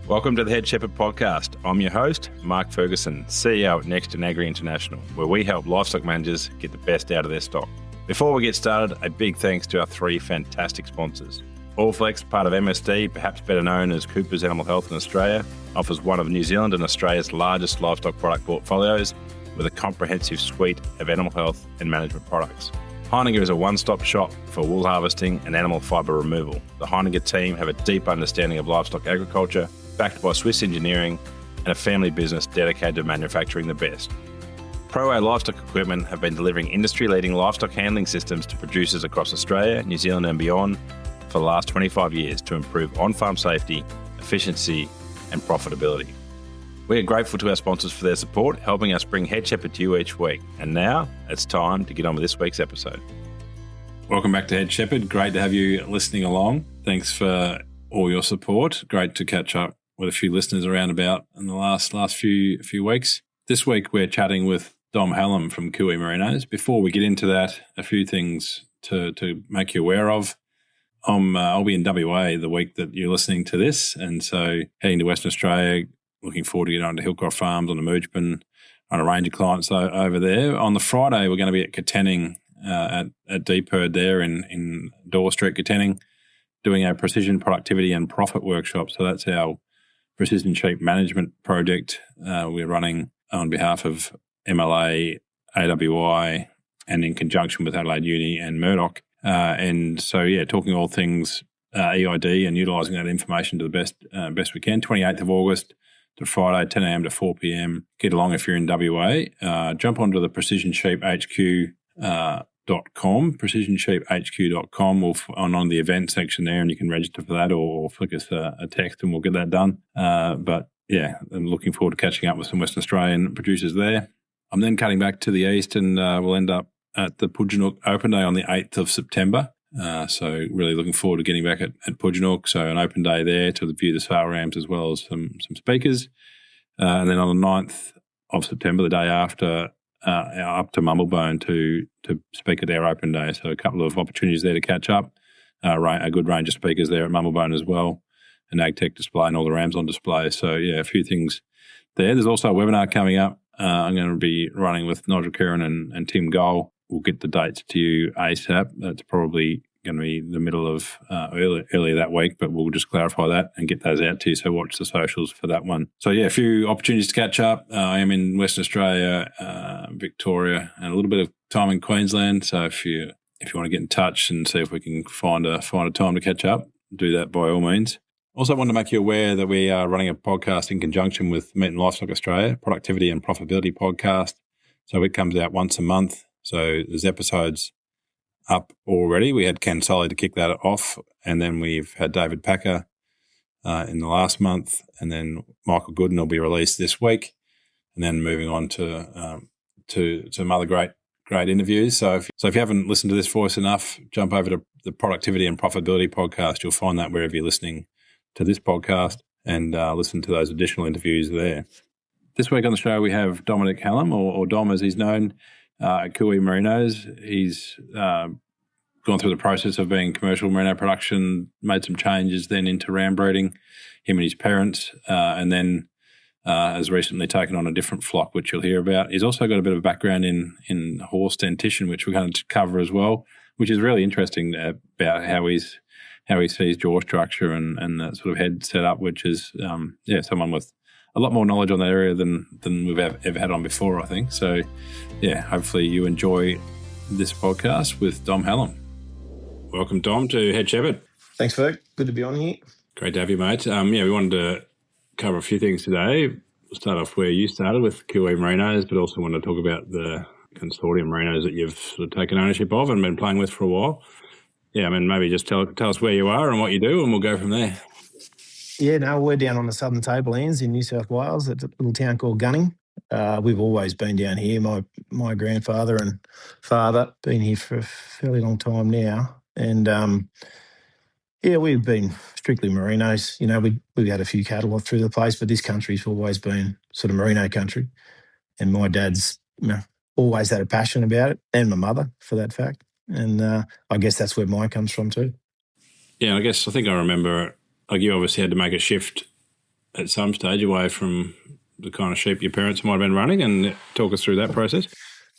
Welcome to the Head Shepherd Podcast. I'm your host, Mark Ferguson, CEO at Next and Agri International, where we help livestock managers get the best out of their stock. Before we get started, a big thanks to our three fantastic sponsors. Allflex, part of MSD, perhaps better known as Cooper's Animal Health in Australia, offers one of New Zealand and Australia's largest livestock product portfolios with a comprehensive suite of animal health and management products. Heininger is a one-stop shop for wool harvesting and animal fibre removal. The Heininger team have a deep understanding of livestock agriculture, backed by Swiss engineering and a family business dedicated to manufacturing the best. ProA Livestock Equipment have been delivering industry-leading livestock handling systems to producers across Australia, New Zealand and beyond for the last 25 years to improve on-farm safety, efficiency and profitability. We are grateful to our sponsors for their support, helping us bring Head Shepherd to you each week. And now it's time to get on with this week's episode. Welcome back to Head Shepherd. Great to have you listening along. Thanks for all your support. Great to catch up with a few listeners around about in the last few weeks. This week we're chatting with Dom Hallam from Konsortium Merinos. Before we get into that, a few things to make you aware of. I'll be in WA the week that you're listening to this, and so heading to Western Australia, looking forward to getting on to Hillcroft Farms on the Moojbin, on a range of clients over there. On the Friday, we're going to be at Katanning, at D-Perd there in Door Street, Katanning, doing a precision productivity and profit workshop. So that's our precision sheep management project we're running on behalf of MLA, AWI, and in conjunction with Adelaide Uni and Murdoch. And so, talking all things EID and utilising that information to the best we can. 28th of August to Friday, 10 a.m. to 4 p.m. Get along if you're in WA. Jump onto the PrecisionSheepHQ.com, PrecisionSheepHQ.com, on the event section there, and you can register for that or flick us a text and we'll get that done. I'm looking forward to catching up with some Western Australian producers there. I'm then cutting back to the east and we'll end up at the Pudginook Open Day on the 8th of September. So really looking forward to getting back at Pudginook. So an open day there to view the sale rams as well as some speakers. And then on the 9th of September, the day after, up to Mumblebone to speak at their open day. So a couple of opportunities there to catch up. A good range of speakers there at Mumblebone as well. An AgTech display and all the rams on display. So a few things there. There's also a webinar coming up. I'm going to be running with Nigel Curran and Tim Goll. We'll get the dates to you ASAP. That's probably going to be the middle of early that week, but we'll just clarify that and get those out to you. So watch the socials for that one. So a few opportunities to catch up. I am in Western Australia, Victoria, and a little bit of time in Queensland. So if you want to get in touch and see if we can find a time to catch up, do that by all means. Also, I want to make you aware that we are running a podcast in conjunction with Meat and Livestock Australia, Productivity and Profitability Podcast. So it comes out once a month. So there's episodes up already. We had Ken Sully to kick that off, and then we've had David Packer in the last month, and then Michael Gooden will be released this week, and then moving on to some other great interviews. So if you haven't listened to this voice enough, jump over to the Productivity and Profitability Podcast. You'll find that wherever you're listening to this podcast, and listen to those additional interviews there. This week on the show, we have Dominic Hallam, or Dom as he's known, at Konsortium Merinos. He's gone through the process of being commercial merino production, made some changes then into ram breeding, him and his parents, and then has recently taken on a different flock, which you'll hear about. He's also got a bit of a background in horse dentition, which we're going to cover as well, which is really interesting about how he sees jaw structure and that sort of head setup, which is someone with a lot more knowledge on that area than we've ever had on before, I think. So, hopefully you enjoy this podcast with Dom Hallam. Welcome, Dom, to Head Shepherd. Thanks, Ferg. Good to be on here. Great to have you, mate. We wanted to cover a few things today. We'll start off where you started with Konsortium Merinos, but also want to talk about the Konsortium Merinos that you've sort of taken ownership of and been playing with for a while. Maybe just tell us where you are and what you do, and we'll go from there. We're down on the southern tablelands in New South Wales at a little town called Gunning. We've always been down here. My grandfather and father been here for a fairly long time now. And, we've been strictly merinos. We've had a few cattle through the place, but this country's always been sort of merino country. And my dad's always had a passion about it, and my mother, for that fact. And I guess that's where mine comes from too. Yeah, I think I remember, like, you obviously had to make a shift at some stage away from the kind of sheep your parents might have been running, and talk us through that process?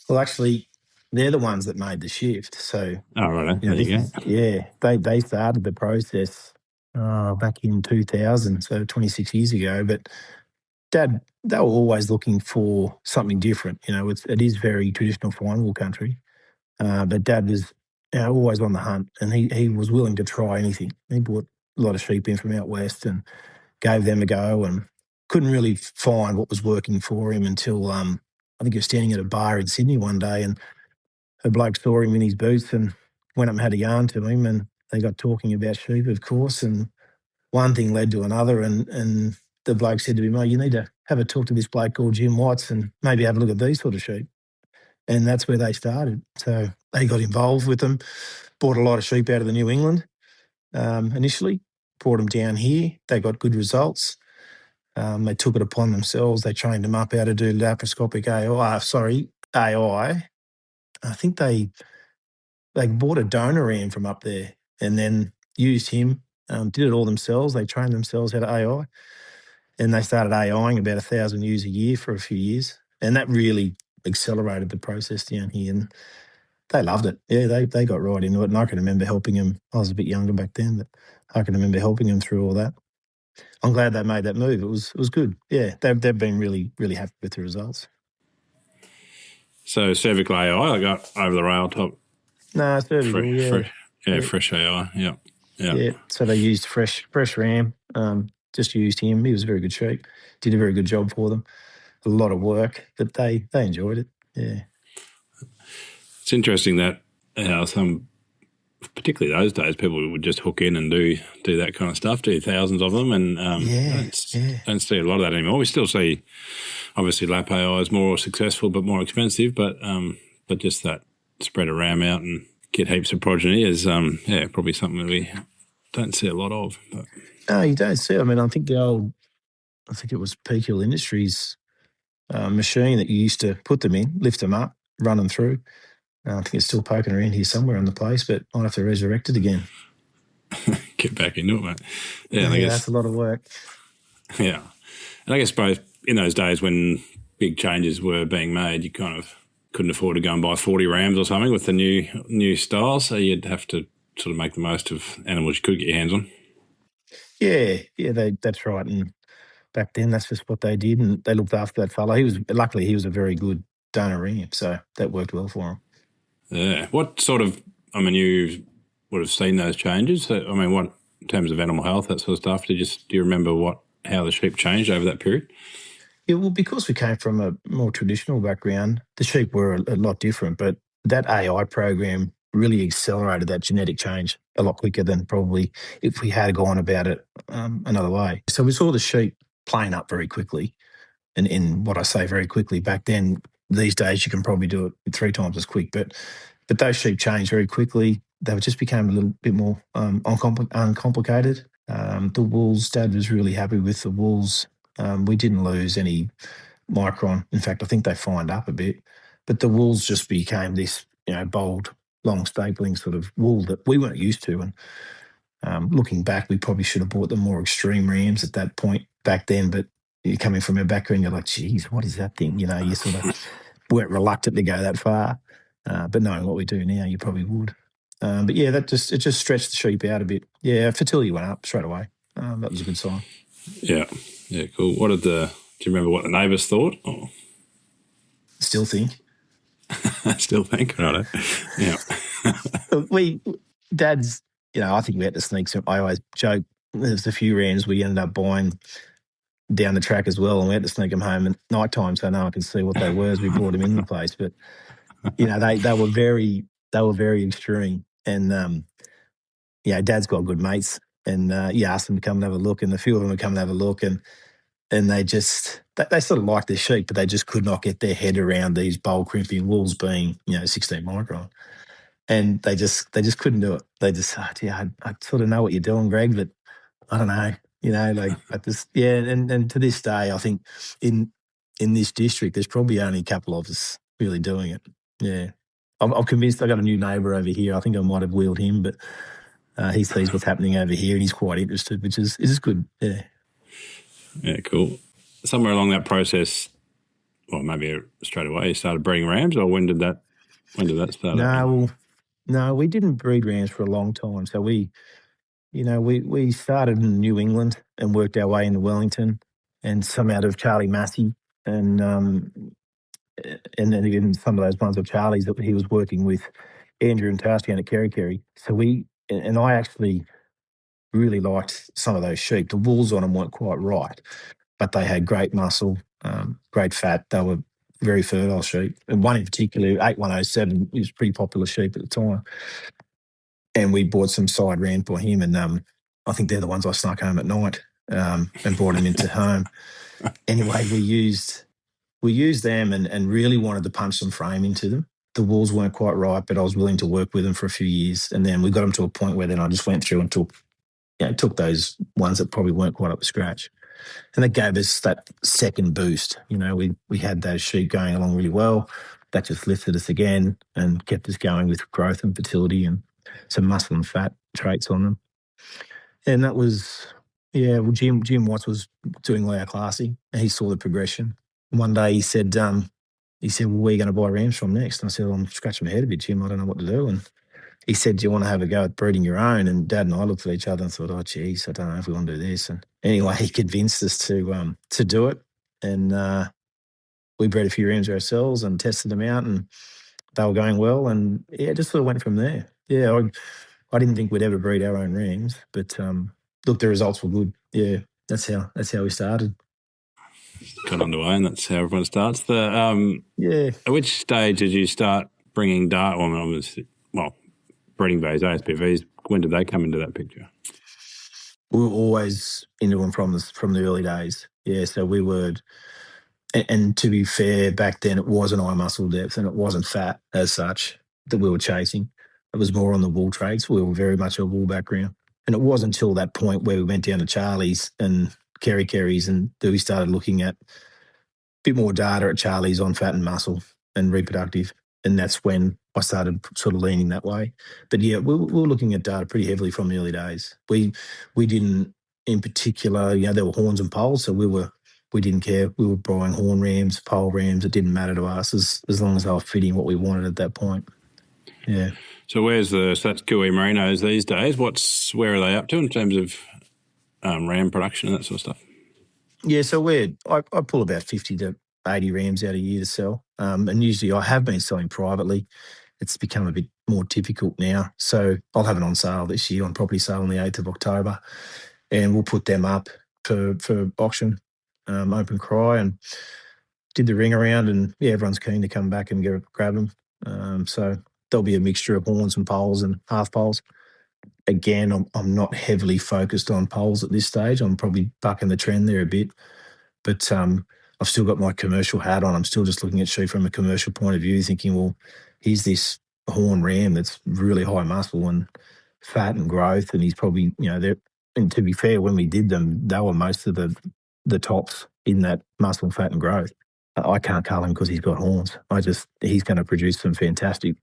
Well, actually, they're the ones that made the shift. So, Oh, right. you know, There this you is, go. yeah, they started the process back in 2000, so 26 years ago. But Dad, they were always looking for something different. You know, it is very traditional for one wool country, but Dad was, you know, always on the hunt, and he was willing to try anything. He bought a lot of sheep in from out west and gave them a go, and couldn't really find what was working for him until I think he was standing at a bar in Sydney one day, and a bloke saw him in his boots and went up and had a yarn to him, and they got talking about sheep, of course, and one thing led to another, and the bloke said to him, "Oh, you need to have a talk to this bloke called Jim Watts and maybe have a look at these sort of sheep." And that's where they started. So they got involved with them, bought a lot of sheep out of the New England initially, brought them down here. They got good results. They took it upon themselves. They trained them up how to do laparoscopic AI. I think they bought a donor ram from up there and then used him, did it all themselves. They trained themselves how to AI, and they started AIing about 1,000 ewes a year for a few years. And that really accelerated the process down here. And they loved it. Yeah, they got right into it. And I can remember helping them. I was a bit younger back then, but I can remember helping them through all that. I'm glad they made that move. It was good. Yeah, they've been really, really happy with the results. So cervical AI, I got over the rail top. No, cervical, Fresh, yeah. fresh, yeah, fresh AI. Yeah, yeah. Yeah, so they used fresh ram. Just used him. He was a very good sheep. Did a very good job for them. A lot of work, but they enjoyed it. Yeah, It's interesting that some, particularly those days, people would just hook in and do that kind of stuff, do thousands of them, and yeah, yeah. don't see a lot of that anymore. We still see, obviously, lap AI is more successful but more expensive, but just that spread a ram out and get heaps of progeny is probably something that we don't see a lot of. But. No, you don't see it. I mean, I think I think it was Peak Hill Industries machine that you used to put them in, lift them up, run them through. I think it's still poking around here somewhere on the place, but might have to resurrect it again. Get back into it, mate. Yeah, Yeah, that's a lot of work. Yeah. And I guess both in those days when big changes were being made, you kind of couldn't afford to go and buy 40 rams or something with the new style, so you'd have to sort of make the most of animals you could get your hands on. Yeah, that's right. And back then, that's just what they did, and they looked after that fella. Luckily he was a very good donor ram, so that worked well for him. Yeah. What sort of, I mean, you would have seen those changes. I mean, what, in terms of animal health, that sort of stuff, do you remember how the sheep changed over that period? Yeah, well, because we came from a more traditional background, the sheep were a lot different, but that AI program really accelerated that genetic change a lot quicker than probably if we had gone about it another way. So we saw the sheep plane up very quickly. And in what I say very quickly, back then, these days you can probably do it 3 times as quick. But those sheep changed very quickly. They just became a little bit more uncomplicated. The wools, Dad was really happy with the wools. We didn't lose any micron. In fact, I think they fined up a bit. But the wools just became this, bold, long stapling sort of wool that we weren't used to. And looking back, we probably should have bought the more extreme rams at that point back then. But you're coming from a background, you're like, geez, what is that thing? You sort of weren't reluctant to go that far. But knowing what we do now, you probably would. But yeah, it just stretched the sheep out a bit. Yeah, fertility went up straight away. That was a good sign. Yeah. Yeah, cool. Do you remember what the neighbours thought? Or? Still think. Still think, right? Yeah. Dad's, I think we had to sneak some. I always joke, there's a few rams we ended up buying down the track as well, and we had to sneak them home at night time so no one could see what they were as we brought them in the place. But they were very extreme, and Dad's got good mates, and he asked them to come and have a look, and a few of them would come and have a look, and they sort of liked their sheep, but they just could not get their head around these bowl crimping wools being 16 micron. And they just couldn't do it. They just, I sort of know what you're doing, Greg, but I don't know. And to this day, I think in this district, there's probably only a couple of us really doing it. Yeah. I'm convinced I got a new neighbour over here. I think I might have wheeled him, but he sees what's happening over here and he's quite interested, which is good. Yeah. Yeah, cool. Somewhere along that process, or maybe straight away, you started breeding rams, or when did that start happening? No, we didn't breed rams for a long time. So we started in New England and worked our way into Wellington, and some out of Charlie Massey, and and then even some of those ones of Charlie's that he was working with Andrew and Tarsky at Kerry Kerry. So and I actually really liked some of those sheep. The wools on them weren't quite right, but they had great muscle, great fat. They were very fertile sheep. And one in particular, 8107, was a pretty popular sheep at the time. And we bought some side ran for him. And I think they're the ones I snuck home at night and brought him into home. Anyway, we used them and really wanted to punch some frame into them. The walls weren't quite right, but I was willing to work with them for a few years. And then we got them to a point where then I just went through and took those ones that probably weren't quite up to scratch. And that gave us that second boost. We had those sheep going along really well. That just lifted us again and kept us going with growth and fertility and some muscle and fat traits on them. And that was, yeah, well, Jim Watts was doing all our classing and he saw the progression. One day he said, well, where are you going to buy rams from next? And I said, well, I'm scratching my head a bit, Jim. I don't know what to do. And he said, do you want to have a go at breeding your own? And Dad and I looked at each other and thought, oh, geez, I don't know if we want to do this. And anyway, he convinced us to do it. And we bred a few rams ourselves and tested them out and they were going well. And yeah, just sort of went from there. Yeah, I didn't think we'd ever breed our own rams, but look, the results were good. Yeah, that's how we started. Got underway, and that's how everyone starts. Yeah. At which stage did you start bringing data? Breeding bays, ASPVs. When did they come into that picture? We were always into them from the early days. Yeah, so we were, and to be fair, back then it wasn't eye muscle depth and it wasn't fat as such that we were chasing. It was more on the wool traits. We were very much a wool background. And it wasn't until that point where we went down to Charlie's and Kerry Kerry's and that we started looking at a bit more data at Charlie's on fat and muscle and reproductive. And that's when I started sort of leaning that way. But yeah, we were looking at data pretty heavily from the early days. We didn't, in particular, there were horns and poles, so we didn't care. We were buying horn rams, pole rams. It didn't matter to us as long as they were fitting what we wanted at that point. Yeah. So that's QE Merinos these days? Where are they up to in terms of ram production and that sort of stuff? Yeah, so I pull about 50 to 80 rams out a year to sell. And usually I have been selling privately. It's become a bit more difficult now. So I'll have it on sale this year on property sale on the 8th of October. And we'll put them up for auction, open cry, and did the ring around. And yeah, everyone's keen to come back and grab them. So there'll be a mixture of horns and poles and half poles. Again, I'm not heavily focused on poles at this stage. I'm probably bucking the trend there a bit. But I've still got my commercial hat on. I'm still just looking at sheep from a commercial point of view, thinking, well, here's this horn ram that's really high muscle and fat and growth, and he's probably, and to be fair, when we did them, they were most of the tops in that muscle, fat and growth. I can't cull him because he's got horns. He's going to produce some fantastic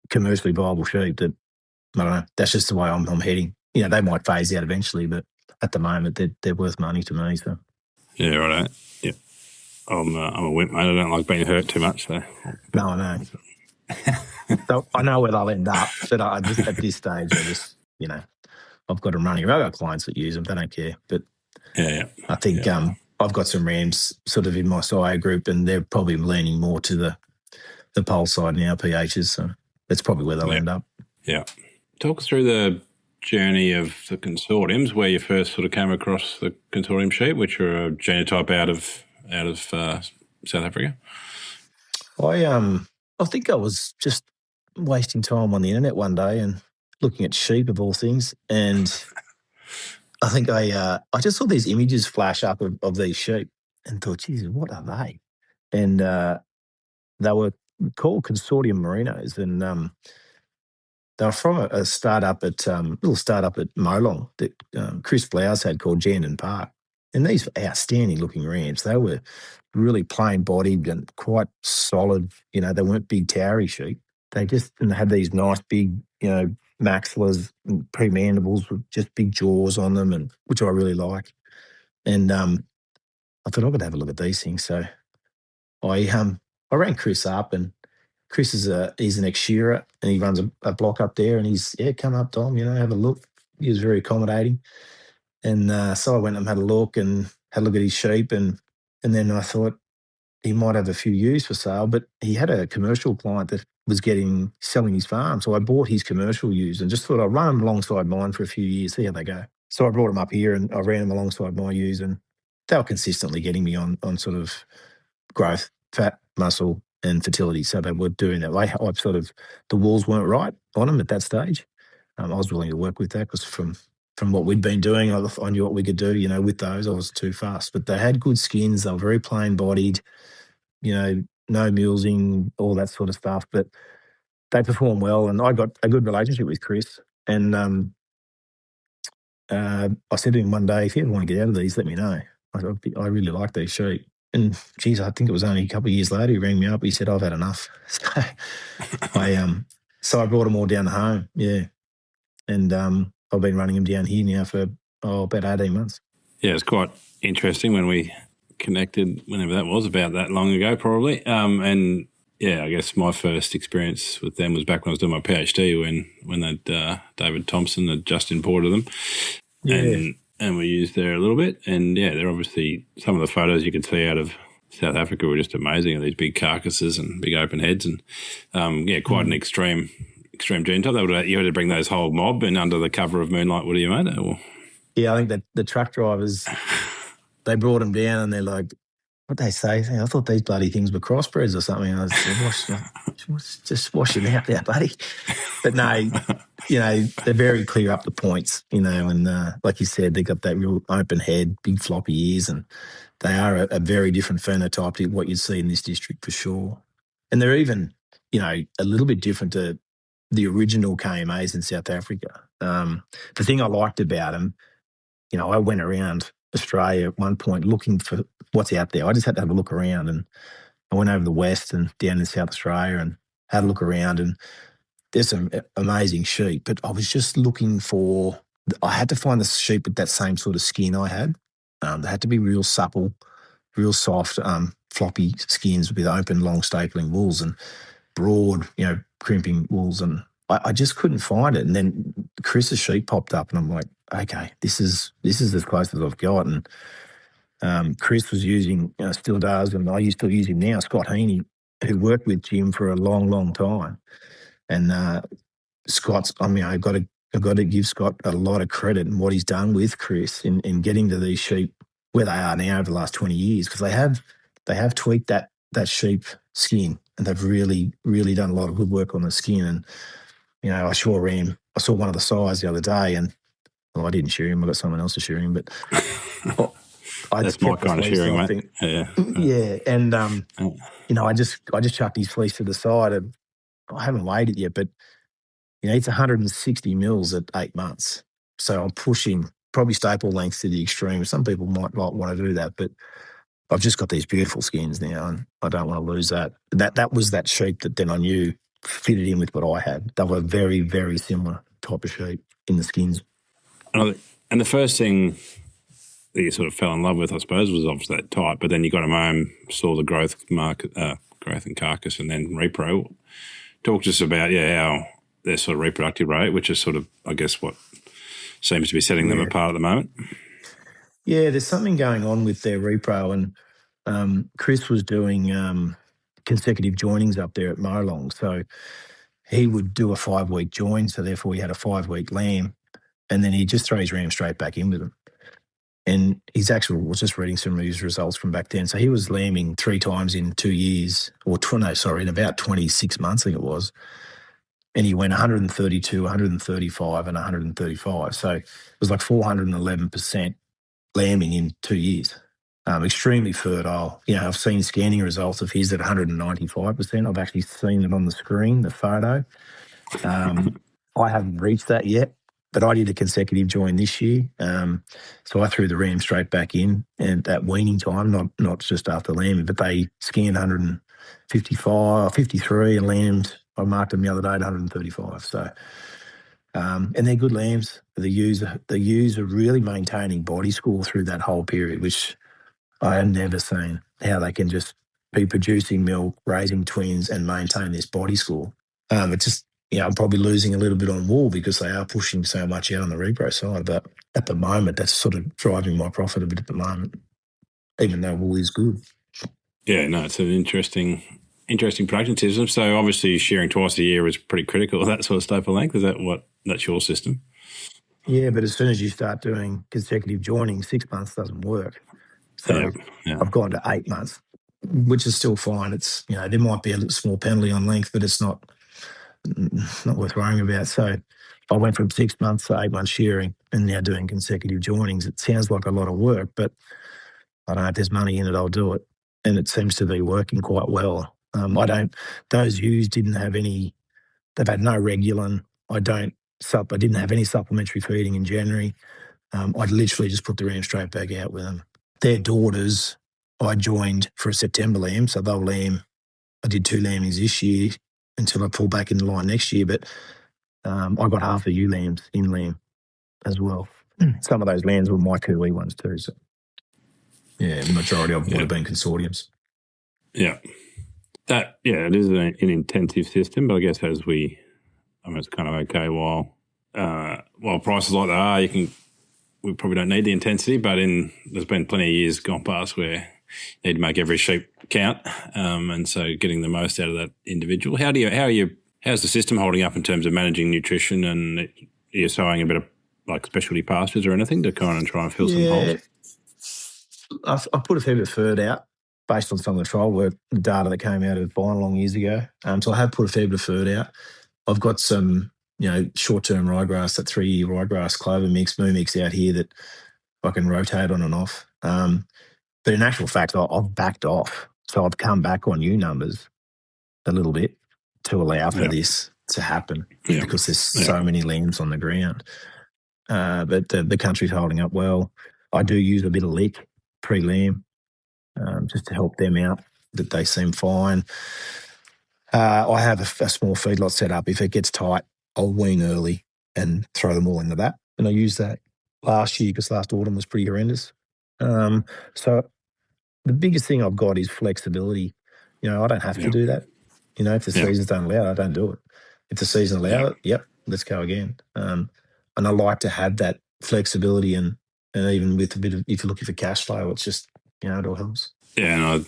commercially viable sheep that, I don't know, that's just the way I'm heading. They might phase out eventually, but at the moment, they're worth money to me, so. Yeah, right. Yeah. I'm a wimp, mate. I don't like being hurt too much. So. No, I know. So I know where they'll end up, but at this stage, I've got them running. I've got clients that use them. They don't care. But yeah. I think I've got some rams sort of in my sire group, and they're probably leaning more to the pole side now, PHs. So that's probably where they'll end up. Yeah. Talk us through the journey of the consortiums, where you first sort of came across the consortium sheep, which are a genotype out of South Africa. I think I was just wasting time on the internet one day and looking at sheep of all things, and I think I just saw these images flash up of these sheep and thought, Jesus, what are they? And they were called Konsortium Merinos, and they were from a startup little startup at Molong that Chris Flowers had called Jandon Park. And these were outstanding looking rams. They were really plain bodied and quite solid. They weren't big towery sheep. They just had these nice big, maxillas and premandibles with just big jaws on them, and which I really like. And I thought I've got to have a look at these things. So I rang Chris up, and Chris he's an ex-shearer, and he runs a block up there, and he's, come up, Dom, have a look. He was very accommodating. And so I went and had a look at his sheep, and then I thought he might have a few ewes for sale, but he had a commercial client that was selling his farm. So I bought his commercial ewes and just thought I'd run them alongside mine for a few years, see how they go. So I brought them up here and I ran them alongside my ewes, and they were consistently getting me on sort of growth, fat, muscle, and fertility. So they were doing that. The walls weren't right on them at that stage. I was willing to work with that because from what we'd been doing, I knew what we could do. With those, I was too fast. But they had good skins. They were very plain bodied. No mulesing, all that sort of stuff. But they performed well, and I got a good relationship with Chris. And I said to him one day, if you ever want to get out of these, let me know. I really like these sheep. And geez, I think it was only a couple of years later he rang me up. He said, I've had enough. So I brought them all down to home. Yeah. And I've been running them down here now for about 18 months. Yeah, it's quite interesting when we connected, whenever that was, about that long ago probably. And yeah, I guess my first experience with them was back when I was doing my PhD when David Thompson had just imported them. Yeah. And we used there a little bit. And yeah, they're obviously, some of the photos you could see out of South Africa were just amazing. These big carcasses and big open heads, and quite an extreme gene type. You had to bring those whole mob in under the cover of moonlight. What do you, mate? Or? Yeah, I think that the truck drivers, they brought them down and they're like, what they say? I thought these bloody things were crossbreds or something. I said, just wash it out there, buddy. But no, they're very clear up the points, and like you said, they got that real open head, big floppy ears, and they are a very different phenotype to what you'd see in this district for sure. And they're even, a little bit different to the original KMAs in South Africa. The thing I liked about them, I went around Australia at one point looking for what's out there. I just had to have a look around, and I went over the west and down in South Australia and had a look around, and there's some amazing sheep, but I was just looking I had to find the sheep with that same sort of skin I had. They had to be real supple, real soft, floppy skins with open, long stapling wools and broad, crimping wools, and I just couldn't find it. And then Chris's sheep popped up, and I'm like, okay, this is as close as I've got. And Chris was using, still does, and I still use him now, Scott Heaney, who worked with Jim for a long, long time. And Scott's, I've got to give Scott a lot of credit in what he's done with Chris in getting to these sheep where they are now over the last 20 years, because they have tweaked that sheep skin, and they've really, really done a lot of good work on the skin. And I saw one of the sires the other day, and I didn't shear him. I got someone else to shear him, but that's my kind of shearing, mate. Yeah, and I just chucked his fleece to the side, and I haven't weighed it yet, but it's 160 mils at 8 months. So I'm pushing probably staple lengths to the extreme. Some people might not want to do that, but I've just got these beautiful skins now, and I don't want to lose that. That was that sheep that then I knew fitted in with what I had. They were very, very similar type of sheep in the skins. And the first thing that you sort of fell in love with, I suppose, was obviously that type, but then you got them home, saw the growth and carcass, and then repro. Talk to us about, how their sort of reproductive rate, which is sort of, I guess, what seems to be setting them apart at the moment. Yeah, there's something going on with their repro, and Chris was doing consecutive joinings up there at Molong. So he would do a 5-week join, so therefore he had a 5-week lamb, and then he'd just throw his ram straight back in with them. And was just reading some of his results from back then. So he was lambing 3 times in 2 years, in about 26 months, I think it was. And he went 132, 135, and 135. So it was like 411% lambing in 2 years. Extremely fertile. I've seen scanning results of his at 195%. I've actually seen it on the screen, the photo. I haven't reached that yet, but I did a consecutive join this year. So I threw the ram straight back in, and at weaning time, not just after lambing, but they scanned 155, 53 and lambed. I marked them the other day at 135. So, and they're good lambs. The ewes are really maintaining body score through that whole period, which I have never seen how they can just be producing milk, raising twins, and maintain this body score. It's just, I'm probably losing a little bit on wool because they are pushing so much out on the repro side. But at the moment, that's sort of driving my profit a bit at the moment, even though wool is good. Yeah, no, it's an interesting production system. So obviously sharing twice a year is pretty critical. That sort of staple length, that's your system? Yeah, but as soon as you start doing consecutive joining, 6 months doesn't work. So I've gone to 8 months, which is still fine. It's, there might be a little small penalty on length, but it's not worth worrying about. So I went from 6 months to 8 months shearing and now doing consecutive joinings. It sounds like a lot of work, but I don't know, if there's money in it, I'll do it. And it seems to be working quite well. Those ewes didn't have any, they've had no regulin. I didn't have any supplementary feeding in January. I'd literally just put the ram straight back out with them. Their daughters, I joined for a September lamb, so they'll lamb. I did 2 lambings this year until I pull back in the line next year, but I got half the ewe lambs in lamb as well. Some of those lambs were my Kiwi ones too. So, yeah, the majority of them would have been consortiums. Yeah. It is an intensive system, but I guess it's kind of okay while prices like they are, we probably don't need the intensity, but there's been plenty of years gone past where you need to make every sheep count, and so getting the most out of that individual. How's the system holding up in terms of managing nutrition, and are you sowing a bit of like specialty pastures or anything to kind of try and fill some holes? I put a fair bit of furred out based on some of the trial work, the data that came out of Vine long years ago. So I have put a fair bit of furred out. I've got some, short-term ryegrass, that 3-year ryegrass clover mix, moo mix out here that I can rotate on and off. But in actual fact, I've backed off. So I've come back on ewe numbers a little bit to allow for this to happen because there's so many lambs on the ground. But the country's holding up well. I do use a bit of lick pre-lamb just to help them out, that they seem fine. I have a small feedlot set up. If it gets tight, I'll wean early and throw them all into that. And I used that last year because last autumn was pretty horrendous. So the biggest thing I've got is flexibility. I don't have to do that. If the seasons don't allow it, I don't do it. If the season allows it, let's go again. And I like to have that flexibility and even with a bit of, if you're looking for cash flow, it's just, it all helps. Yeah, and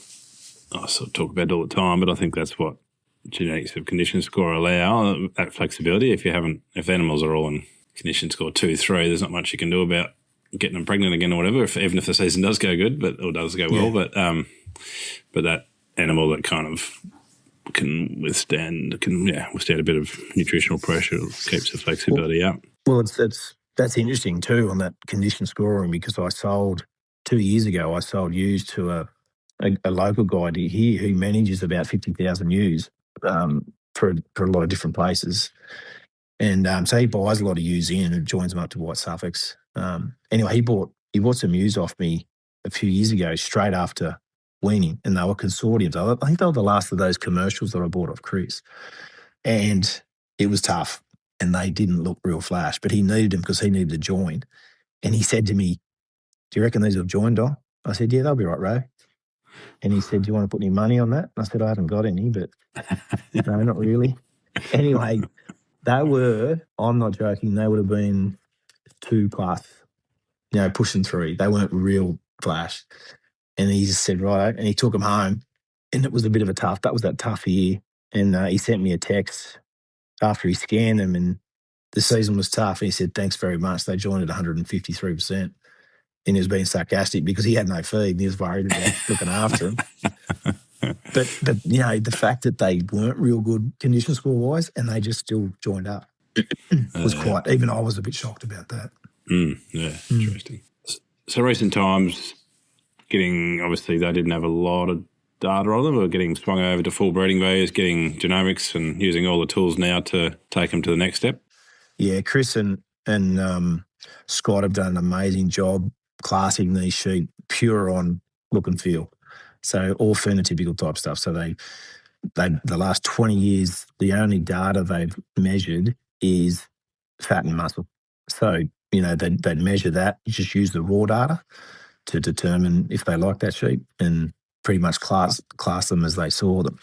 I sort of talk about it all the time, but I think that's what genetics of condition score allow, that flexibility. If the animals are all in condition score 2, 3, there's not much you can do about getting them pregnant again or whatever, even if the season does go good, or does go well. But that animal that kind of can withstand a bit of nutritional pressure, keeps the flexibility up. Well, that's interesting too on that condition scoring, because 2 years ago I sold ewes to a local guy here who manages about 50,000 ewes for a lot of different places. And so he buys a lot of ewes in and joins them up to White Suffolks. Anyway, he bought some ewes off me a few years ago straight after weaning, and they were consortiums. I think they were the last of those commercials that I bought off Chris. And it was tough, and they didn't look real flash, but he needed them because he needed to join. And he said to me, "Do you reckon these will join, Dom?" I said, "Yeah, they'll be right, Ray." And he said, "Do you want to put any money on that?" And I said, "I haven't got any, but no, not really." Anyway, they were, I'm not joking, they would have been 2+, pushing 3. They weren't real flash. And he just said, right. And he took them home. And it was a bit of that was that tough year. And he sent me a text after he scanned them, and the season was tough. And he said, "Thanks very much." They joined at 153%. And he was being sarcastic because he had no feed and he was worried about looking after them. But the fact that they weren't real good condition score wise and they just still joined up was quite, even I was a bit shocked about that. Interesting. So recent times, obviously they didn't have a lot of data on them, or getting swung over to full breeding values, getting genomics and using all the tools now to take them to the next step. Yeah, Chris and Scott have done an amazing job classing these sheep pure on look and feel. So all phenotypical type stuff. So they the last 20 years, the only data they've measured is fat and muscle. So, they'd measure that. You just use the raw data. to determine if they like that sheep and pretty much class them as they saw them.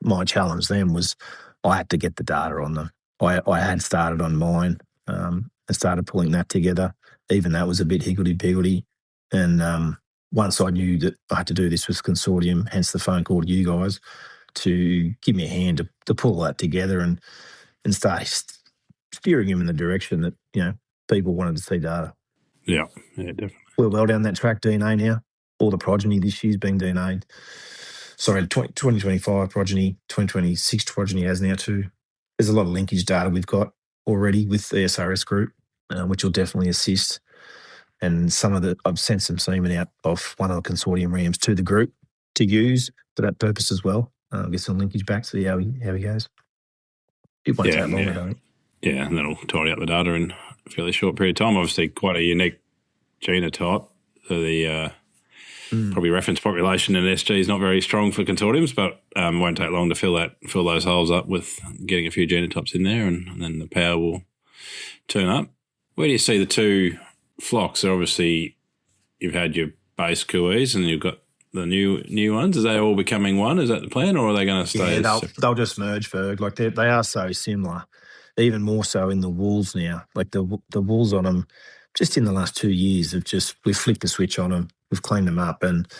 My challenge then was I had to get the data on them. I had started on mine and started pulling that together. Even that was a bit higgledy-piggledy. And once I knew that I had to do this with Konsortium, hence the phone call to you guys, to give me a hand to pull that together and start steering him in the direction that, people wanted to see data. Yeah, definitely. We're well down that track, DNA now. All the progeny this year's been DNA'd. Sorry, 2025 progeny, 2026 progeny has now too. There's a lot of linkage data we've got already with the SRS group, which will definitely assist. And I've sent some semen out of one of the Konsortium rams to the group to use for that purpose as well. Get some linkage back, see how he goes. It won't take long, I don't think. Yeah, and that'll tidy up the data in a fairly short period of time. Obviously, quite a unique genotype. So the probably reference population in SG is not very strong for consortiums, but won't take long to fill those holes up with getting a few genotypes in there, and then the power will turn up. Where do you see the two flocks? So obviously, you've had your base cooeys and you've got the new ones. Is they all becoming one? Is that the plan, or are they going to stay? Yeah, they'll just merge, Ferg. Like they are so similar, even more so in the wools now. Like the wools on them, just in the last 2 years, we've flicked the switch on them, we've cleaned them up, and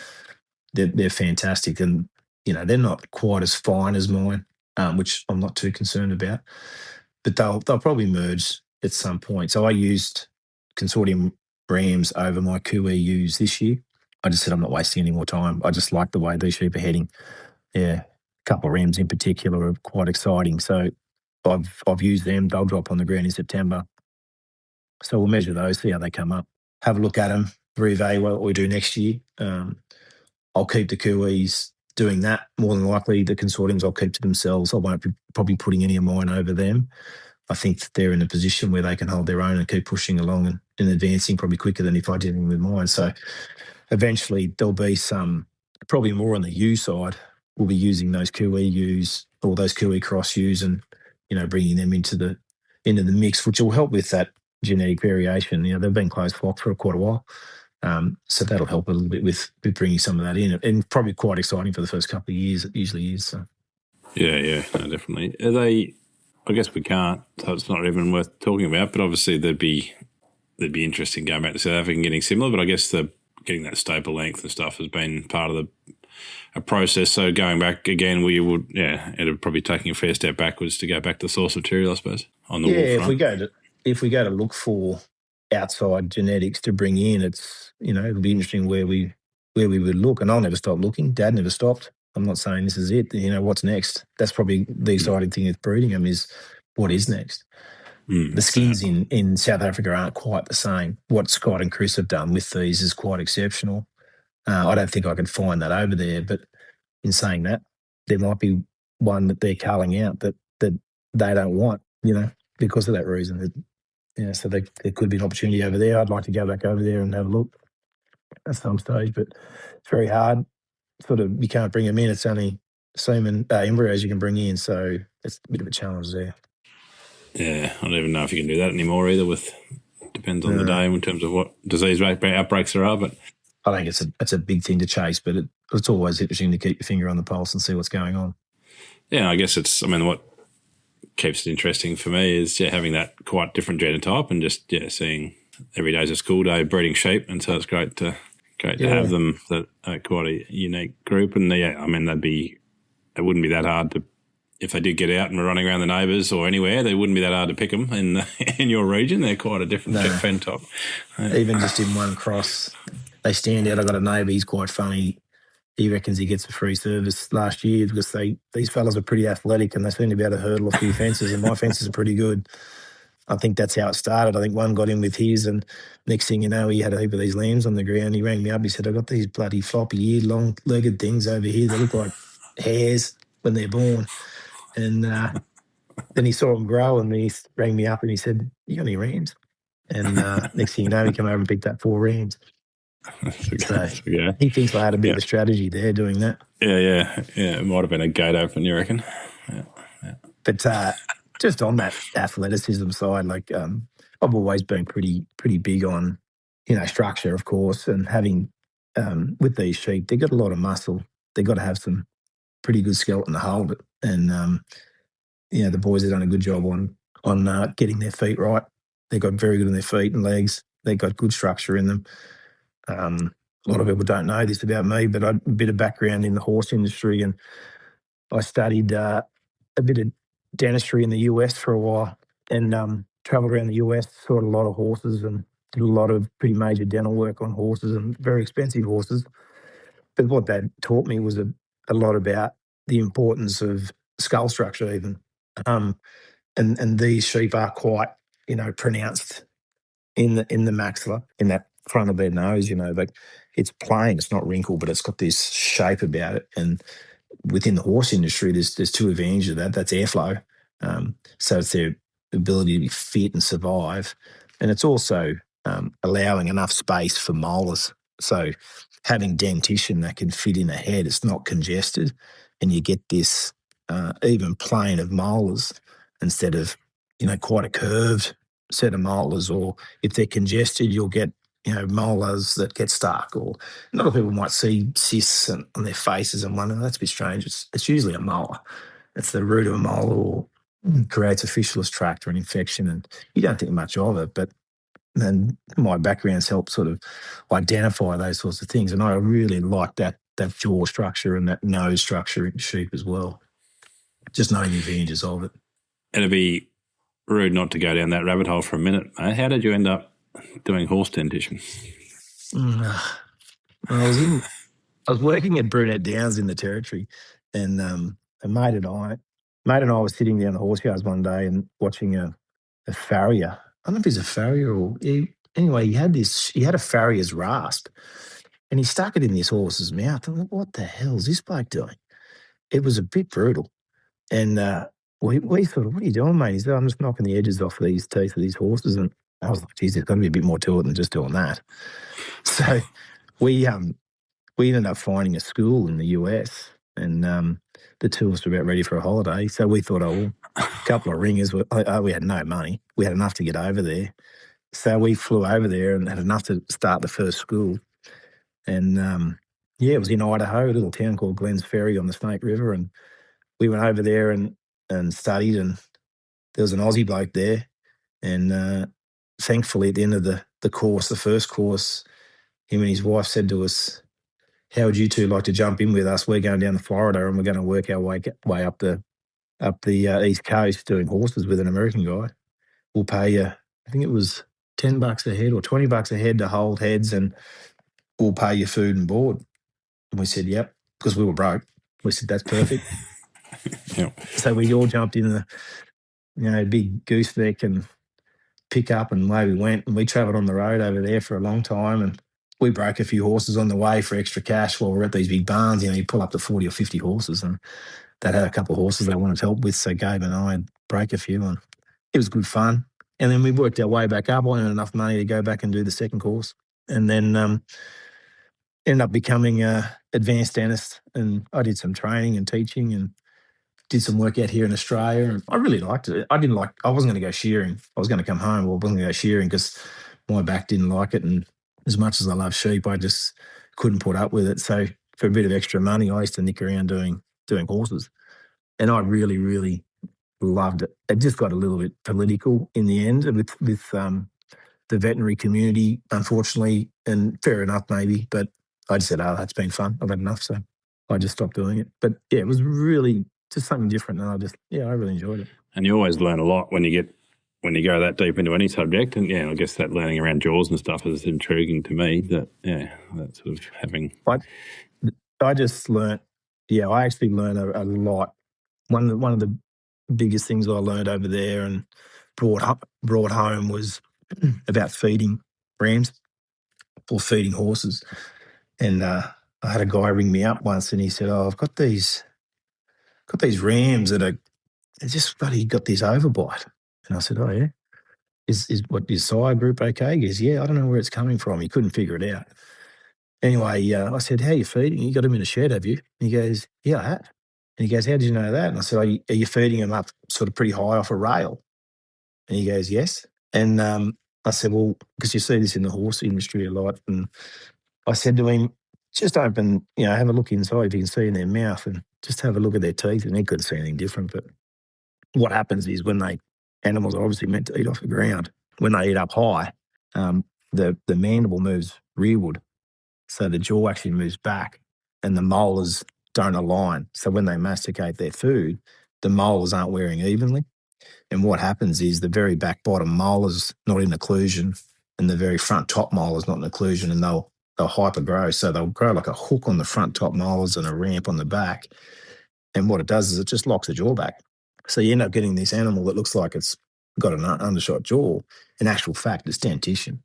they're fantastic. And they're not quite as fine as mine, which I'm not too concerned about. But they'll probably merge at some point. So I used Konsortium rams over my Cooee ewes this year. I just said I'm not wasting any more time. I just like the way these sheep are heading. Yeah, a couple of rams in particular are quite exciting. So I've used them. They'll drop on the ground in September. So we'll measure those, see how they come up, have a look at them, reevaluate what we do next year. I'll keep the Cooeys doing that. More than likely, the Konsortiums I'll keep to themselves. I won't be probably putting any of mine over them. I think that they're in a position where they can hold their own and keep pushing along and advancing probably quicker than if I did anything with mine. So eventually there'll be some, probably more on the ewe side, we'll be using those Cooee ewes or those Cooee cross ewes and, bringing them into the mix, which will help with that genetic variation. They've been closed flocks for quite a while. So that'll help a little bit with bringing some of that in, and probably quite exciting for the first couple of years. It usually is. So. Yeah, no, definitely. Are they? I guess we can't, so it's not even worth talking about. But obviously, they'd be interesting going back to South Africa and getting similar. But I guess getting that staple length and stuff has been part of a process. So going back again, it'd probably taking a fair step backwards to go back to the source material, I suppose. On the wool front. if we go to look for outside genetics to bring in, it'll be interesting where we would look. And I'll never stop looking. Dad never stopped. I'm not saying this is it. What's next? That's probably the exciting thing with breeding them is what is next. The skins in South Africa aren't quite the same. What Scott and Chris have done with these is quite exceptional. I don't think I can find that over there. But in saying that, there might be one that they're culling out that they don't want, because of that reason. So there could be an opportunity over there. I'd like to go back over there and have a look at some stage, but it's very hard. You can't bring them in. It's only semen embryos you can bring in, so it's a bit of a challenge there. Yeah, I don't even know if you can do that anymore either. Depends on the day in terms of what disease outbreaks there are. But I think it's a big thing to chase, but it's always interesting to keep your finger on the pulse and see what's going on. Yeah, I guess what keeps it interesting for me is having that quite different genotype and just seeing every day's a school day breeding sheep, and so it's great to have them. That are quite a unique group, and it wouldn't be that hard to, if they did get out and were running around the neighbours or anywhere, they wouldn't be that hard to pick them in your region. They're quite a different phenotype. Even just in one cross, they stand out. I got a neighbour, he's quite funny. He reckons he gets a free service last year because these fellas are pretty athletic and they seem to be able to hurdle a few fences, and my fences are pretty good. I think that's how it started. I think one got in with his, and next thing you know, he had a heap of these lambs on the ground. He rang me up. He said, "I got these bloody floppy-eared, long-legged things over here. They look like hares when they're born." And then he saw them grow, and he rang me up and he said, "You got any rams?" And next thing you know, he came over and picked up 4 rams. So he thinks I had a bit of a strategy there doing that. Yeah. It might have been a gate open, you reckon? Yeah. But just on that athleticism side, I've always been pretty big on structure, of course, and having with these sheep, they've got a lot of muscle. They've got to have some pretty good skeleton to hold it. And the boys have done a good job on getting their feet right. They got very good on their feet and legs. They got good structure in them. A lot of people don't know this about me, but I had a bit of background in the horse industry, and I studied a bit of dentistry in the US for a while, and travelled around the US, saw a lot of horses, and did a lot of pretty major dental work on horses and very expensive horses. But what that taught me was a lot about the importance of skull structure, even. And these sheep are quite, pronounced in the maxilla, in that front of their nose. Like it's plain, it's not wrinkled, but it's got this shape about it. And within the horse industry, there's two advantages of that. That's airflow, so it's their ability to be fit and survive, and it's also allowing enough space for molars. So having dentition that can fit in a head, it's not congested, and you get this even plane of molars instead of quite a curved set of molars. Or if they're congested, you'll get molars that get stuck. Or a lot of people might see cysts on their faces and wonder, that's a bit strange. It's usually a molar. It's the root of a molar, or creates a fistulous tract or an infection, and you don't think much of it. But then my background's helped sort of identify those sorts of things, and I really like that jaw structure and that nose structure in sheep as well. Just knowing the advantages of it. It'd be rude not to go down that rabbit hole for a minute. How did you end up doing horse dentition? I was working at Brunette Downs in the Territory, and a mate and I were sitting down the horse yards one day and watching a farrier. I don't know if he's a farrier or anyway. He had a farrier's rasp, and he stuck it in this horse's mouth. I'm like, what the hell is this bloke doing? It was a bit brutal, and we thought, what are you doing, mate? He said, I'm just knocking the edges off these teeth of these horses, and I was like, geez, there's got to be a bit more to it than just doing that. So we ended up finding a school in the US, and the two of us were about ready for a holiday. So we thought, a couple of ringers. We had no money. We had enough to get over there. So we flew over there and had enough to start the first school. And it was in Idaho, a little town called Glens Ferry on the Snake River. And we went over there and studied, and there was an Aussie bloke there. And thankfully, at the end of the course, the first course, him and his wife said to us, how would you two like to jump in with us? We're going down to Florida, and we're going to work our way up the East Coast doing horses with an American guy. We'll pay you, I think it was $10 a head or $20 a head to hold heads, and we'll pay you food and board. And we said, yep, because we were broke. We said, that's perfect. Yep. So we all jumped in the big gooseneck and pick up, and away we went. And we travelled on the road over there for a long time, and we broke a few horses on the way for extra cash while we're at these big barns. You pull up to 40 or 50 horses, and they had a couple of horses they wanted help with, so Gabe and I break a few, and it was good fun. And then we worked our way back up. I earned enough money to go back and do the second course, and then ended up becoming an advanced dentist. And I did some training and teaching and did some work out here in Australia, and I really liked it. I wasn't going to go shearing. I was going to come home, or I wasn't going to go shearing because my back didn't like it. And as much as I love sheep, I just couldn't put up with it. So for a bit of extra money, I used to nick around doing horses. And I really, really loved it. It just got a little bit political in the end with the veterinary community, unfortunately, and fair enough maybe. But I just said, that's been fun. I've had enough. So I just stopped doing it. But yeah, it was really just something different. And I really enjoyed it. And you always learn a lot when you go that deep into any subject. And I guess that learning around jaws and stuff is intriguing to me. That sort of having. I just learnt. Yeah, I actually learned a lot. One of the biggest things I learned over there and brought home was about feeding rams or feeding horses. And I had a guy ring me up once, and he said, I've got these rams that are just bloody got this overbite. And I said, oh yeah, is what your sire group okay? He goes, yeah, I don't know where it's coming from. He couldn't figure it out. Anyway, I said, how are you feeding? You got them in a shed, have you? And he goes, yeah, I have. And he goes, how did you know that? And I said, are you feeding them up sort of pretty high off a rail? And he goes, yes. And I said, well, because you see this in the horse industry a lot, and I said to him, just open, have a look inside if you can see in their mouth and just have a look at their teeth. And he couldn't see anything different. But what happens is animals are obviously meant to eat off the ground. When they eat up high, the mandible moves rearward. So the jaw actually moves back and the molars don't align. So when they masticate their food, the molars aren't wearing evenly. And what happens is the very back bottom molar's not in occlusion and the very front top molar's not in occlusion, and they'll hypergrow. So they'll grow like a hook on the front top molars and a ramp on the back. And what it does is it just locks the jaw back. So you end up getting this animal that looks like it's got an undershot jaw. In actual fact, it's dentition.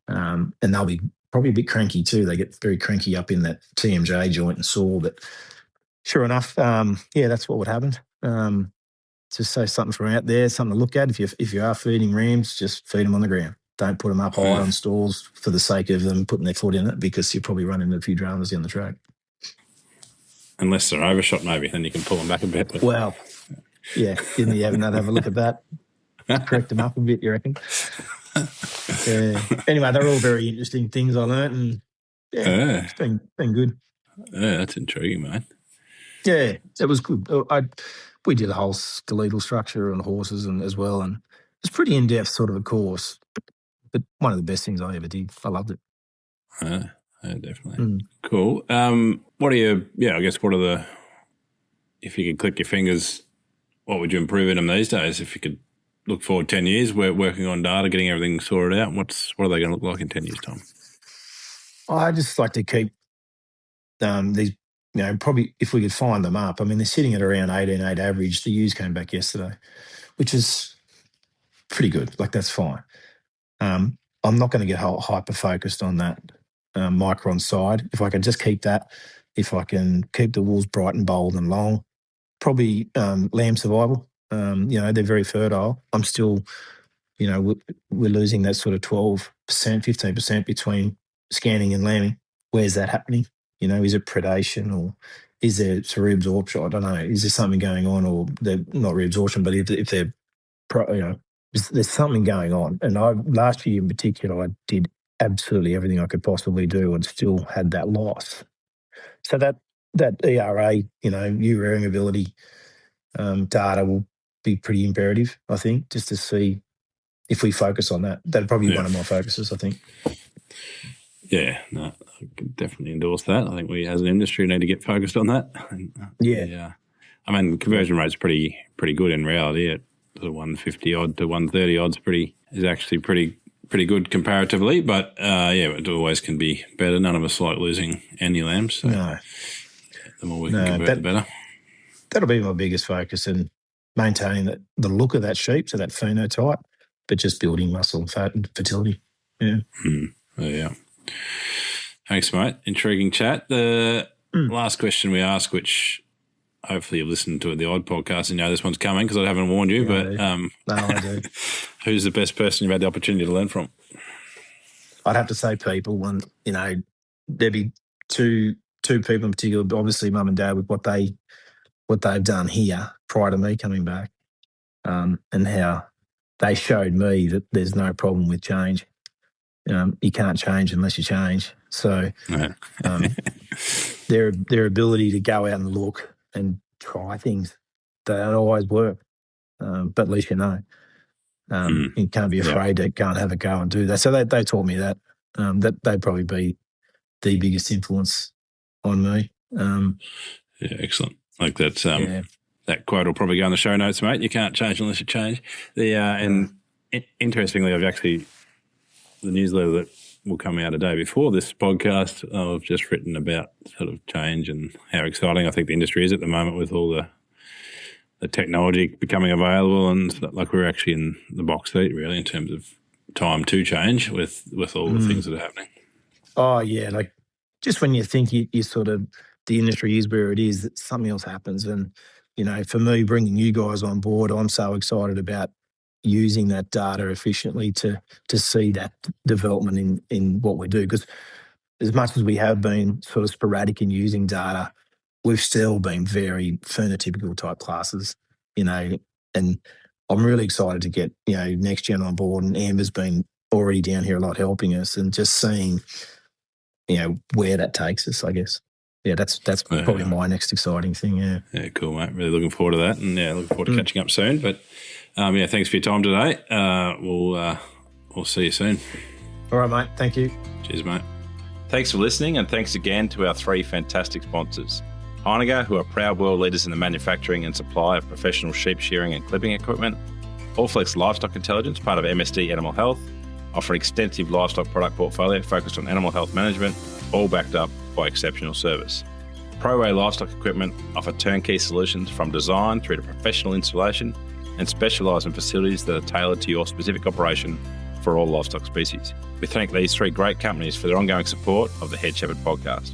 And they'll be probably a bit cranky too. They get very cranky up in that TMJ joint and sore. But sure enough, that's what would happen. Just say something from out there, something to look at. If you are feeding rams, just feed them on the ground. Don't put them up high on stalls for the sake of them putting their foot in it, because you'll probably run into a few dramas down the track. Unless they're overshot, maybe, then you can pull them back a bit. Well, yeah, didn't you have a look at that? Correct them up a bit, you reckon? Yeah. Anyway, they're all very interesting things I learnt, and it's been good. Yeah, that's intriguing, mate. Yeah, it was good. We did a whole skeletal structure on horses and as well, and it's pretty in-depth sort of a course, but one of the best things I ever did. I loved it. Yeah, definitely. Cool. What are if you could click your fingers, what would you improve in them these days? If you could look forward 10 years, we're working on data, getting everything sorted out, what are they going to look like in 10 years' time? I just like to keep these, probably if we could find them up. I mean, they're sitting at around 18.8 average. The ewes came back yesterday, which is pretty good. Like, that's fine. I'm not going to get hyper-focused on that micron side. If I can just keep that, if I can keep the wools bright and bold and long, probably lamb survival. They're very fertile. I'm still, we're losing that sort of 12%, 15% between scanning and lambing. Where's that happening? Is it predation, or is there reabsorption? I don't know. Is there something going on, or they're not reabsorption, but if they're, there's something going on. And last year in particular, I did absolutely everything I could possibly do and still had that loss. So that ERA, ewe rearing ability data will be pretty imperative, I think, just to see if we focus on that. That'd probably be one of my focuses, I think. Yeah, no, I can definitely endorse that. I think we as an industry need to get focused on that. Yeah. I mean, conversion rate's pretty good in reality. At the 150 odd to 130 odds is actually pretty good comparatively, but it always can be better. None of us like losing any lambs. So no. The more we can convert, the better. That'll be my biggest focus, in maintaining the look of that sheep, so that phenotype, but just building muscle and fat and fertility. Yeah. Yeah. Thanks, mate. Intriguing chat. The last question we ask, which hopefully you've listened to the odd podcast and this one's coming because I haven't warned you, No, I do. Who's the best person you've had the opportunity to learn from? I'd have to say people, and there'd be two people in particular. Obviously, mum and dad, with what they've done here prior to me coming back, and how they showed me that there's no problem with change. You can't change unless you change. So their ability to go out and look and try things, they don't always work, but at least you know. You can't be afraid to go and have a go and do that. So they taught me that. That they'd probably be the biggest influence on me. Excellent. Like that's that quote will probably go in the show notes, mate. You can't change unless you change. Interestingly, I've actually the newsletter that will come out a day before this podcast, I've just written about sort of change and how exciting I think the industry is at the moment with all the technology becoming available, and like we're actually in the box seat really in terms of time to change with all the things that are happening. Oh yeah, like just when you think you sort of the industry is where it is, that something else happens. And for me, bringing you guys on board, I'm so excited about using that data efficiently to see that development in what we do. Because as much as we have been sort of sporadic in using data, we've still been very phenotypical type classes, and I'm really excited to get, Next Gen on board, and Amber's been already down here a lot helping us, and just seeing, where that takes us, I guess. Yeah, that's probably my next exciting thing, yeah. Yeah, cool, mate. Really looking forward to that, and looking forward to catching up soon. But thanks for your time today. We'll see you soon. All right, mate. Thank you. Cheers, mate. Thanks for listening, and thanks again to our 3 fantastic sponsors. Heinegger, who are proud world leaders in the manufacturing and supply of professional sheep shearing and clipping equipment. Allflex Livestock Intelligence, part of MSD Animal Health, offer an extensive livestock product portfolio focused on animal health management, all backed up by exceptional service. ProWay Livestock Equipment offer turnkey solutions from design through to professional installation and specialise in facilities that are tailored to your specific operation for all livestock species. We thank these 3 great companies for their ongoing support of the Head Shepherd podcast.